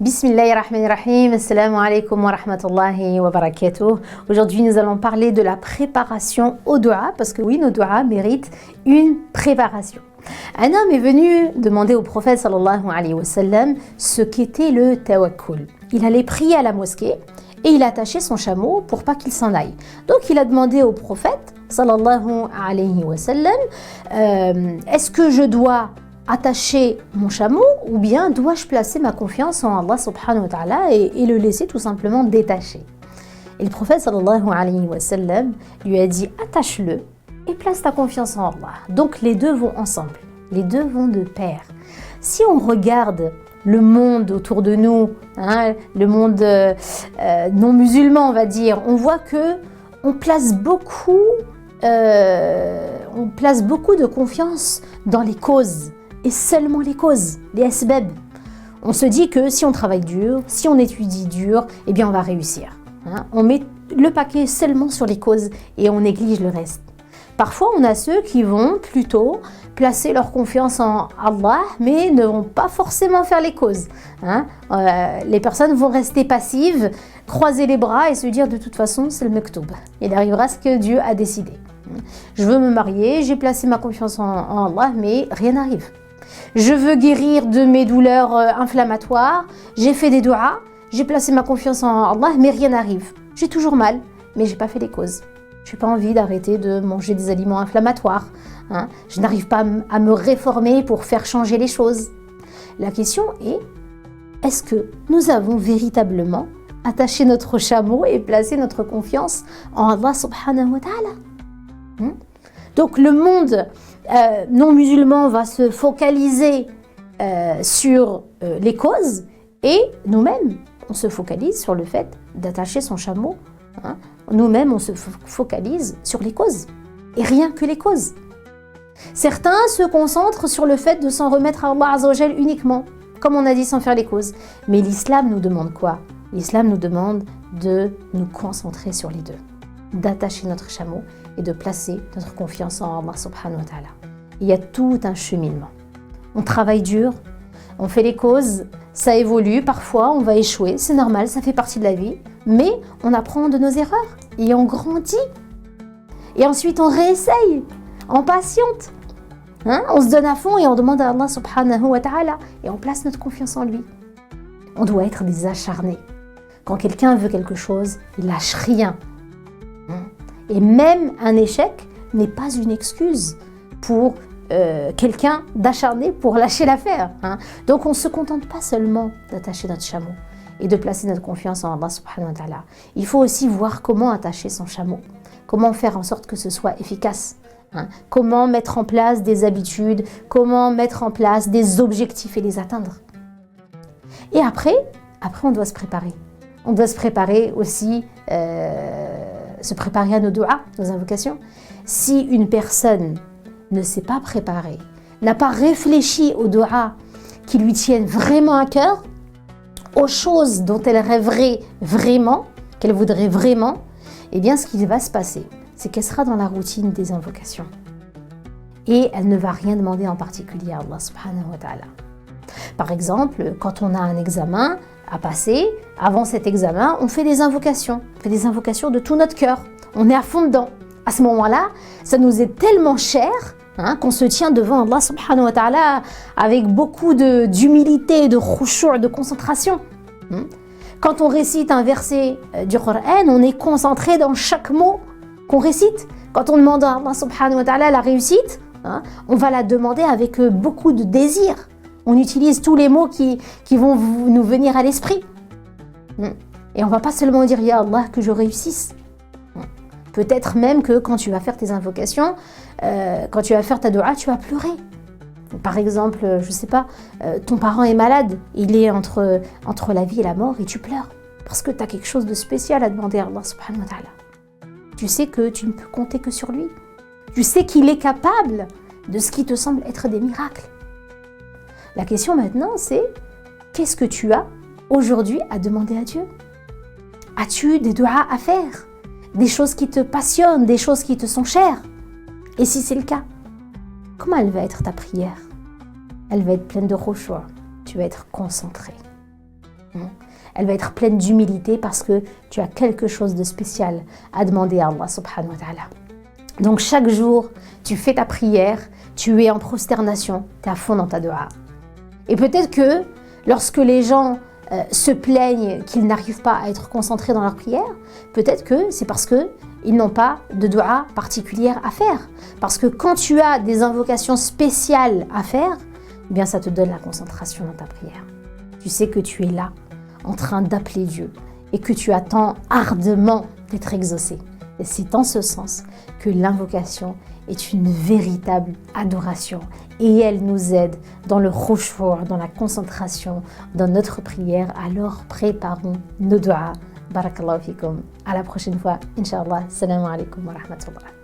Bismillahirrahmanirrahim, assalamu alaikum wa rahmatullahi wa barakatuh. Aujourd'hui, nous allons parler de la préparation au dua, parce que oui, nos duas méritent une préparation. Un homme est venu demander au prophète sallallahu alayhi wa sallam ce qu'était le tawakkul. Il allait prier à la mosquée et il attachait son chameau pour pas qu'il s'en aille. Donc il a demandé au prophète sallallahu alayhi wa sallam est-ce que je dois attacher mon chameau ou bien dois-je placer ma confiance en Allah subhanahu wa ta'ala et le laisser tout simplement détacher? Et le prophète sallallahu alayhi wa sallam lui a dit attache-le et place ta confiance en Allah. Donc les deux vont ensemble, les deux vont de pair. Si on regarde le monde autour de nous, le monde non musulman on va dire, on voit que on place beaucoup de confiance dans les causes. Et seulement les causes, les asbab. On se dit que si on travaille dur, si on étudie dur, eh bien on va réussir. On met le paquet seulement sur les causes et on néglige le reste. Parfois, on a ceux qui vont plutôt placer leur confiance en Allah, mais ne vont pas forcément faire les causes. Les personnes vont rester passives, croiser les bras et se dire de toute façon, c'est le mektoub. Il arrivera ce que Dieu a décidé. Je veux me marier, j'ai placé ma confiance en Allah, mais rien n'arrive. Je veux guérir de mes douleurs inflammatoires, j'ai fait des duas, j'ai placé ma confiance en Allah, mais rien n'arrive. J'ai toujours mal, mais j'ai pas fait les causes. Je n'ai pas envie d'arrêter de manger des aliments inflammatoires. Je n'arrive pas à me réformer pour faire changer les choses. La question est, est-ce que nous avons véritablement attaché notre chameau et placé notre confiance en Allah subhanahu wa ta'ala? Donc le monde non musulman va se focaliser sur les causes et nous-mêmes, on se focalise sur le fait d'attacher son chameau. Nous-mêmes, on se focalise sur les causes et rien que les causes. Certains se concentrent sur le fait de s'en remettre à Allah Azza wa Jal uniquement, comme on a dit, sans faire les causes. Mais l'islam nous demande quoi? L'islam nous demande de nous concentrer sur les deux, d'attacher notre chameau et de placer notre confiance en Allah subhanahu wa ta'ala. Il y a tout un cheminement. On travaille dur, on fait les causes, ça évolue, parfois on va échouer, c'est normal, ça fait partie de la vie, mais on apprend de nos erreurs et on grandit. Et ensuite on réessaye, on patiente. On se donne à fond et on demande à Allah subhanahu wa ta'ala et on place notre confiance en lui. On doit être des acharnés. Quand quelqu'un veut quelque chose, il lâche rien. Et même un échec n'est pas une excuse pour quelqu'un d'acharné pour lâcher l'affaire. Donc on ne se contente pas seulement d'attacher notre chameau et de placer notre confiance en Allah subhanahu wa ta'ala. Il faut aussi voir comment attacher son chameau, comment faire en sorte que ce soit efficace, comment mettre en place des habitudes, comment mettre en place des objectifs et les atteindre. Et après on doit se préparer. On doit se préparer aussi, se préparer à nos duas, nos invocations. Si une personne ne s'est pas préparée, n'a pas réfléchi aux duas qui lui tiennent vraiment à cœur, aux choses dont elle rêverait vraiment, qu'elle voudrait vraiment, eh bien ce qui va se passer, c'est qu'elle sera dans la routine des invocations. Et elle ne va rien demander en particulier à Allah subhanahu wa ta'ala. Par exemple, quand on a un examen à passer, avant cet examen, on fait des invocations. On fait des invocations de tout notre cœur. On est à fond dedans. À ce moment-là, ça nous est tellement cher qu'on se tient devant Allah subhanahu wa ta'ala avec beaucoup d'humilité, de khushu', de concentration. Quand on récite un verset du Coran, on est concentré dans chaque mot qu'on récite. Quand on demande à Allah subhanahu wa ta'ala la réussite, on va la demander avec beaucoup de désir. On utilise tous les mots qui vont nous venir à l'esprit. Et on ne va pas seulement dire « Ya Allah, que je réussisse ». Peut-être même que quand tu vas faire tes invocations, quand tu vas faire ta dua, tu vas pleurer. Par exemple, je ne sais pas, ton parent est malade, il est entre la vie et la mort et tu pleures. Parce que tu as quelque chose de spécial à demander à Allah subhanahu wa ta'ala. Tu sais que tu ne peux compter que sur lui. Tu sais qu'il est capable de ce qui te semble être des miracles. La question maintenant, c'est qu'est-ce que tu as aujourd'hui à demander à Dieu? As-tu des duas à faire? Des choses qui te passionnent, des choses qui te sont chères? Et si c'est le cas, comment elle va être ta prière? Elle va être pleine de khushu', tu vas être concentré. Elle va être pleine d'humilité parce que tu as quelque chose de spécial à demander à Allah subhanahu wa ta'ala. Donc chaque jour, tu fais ta prière, tu es en prosternation, tu es à fond dans ta dua. Et peut-être que lorsque les gens se plaignent qu'ils n'arrivent pas à être concentrés dans leur prière, peut-être que c'est parce qu'ils n'ont pas de dua particulière à faire. Parce que quand tu as des invocations spéciales à faire, eh bien ça te donne la concentration dans ta prière. Tu sais que tu es là, en train d'appeler Dieu, et que tu attends ardemment d'être exaucé. Et c'est en ce sens que l'invocation est une véritable adoration. Et elle nous aide dans le khushu', dans la concentration, dans notre prière. Alors préparons nos doigts. Barakallahu fikum. À la prochaine fois, Inch'Allah. Salam alaikum wa rahmatullah.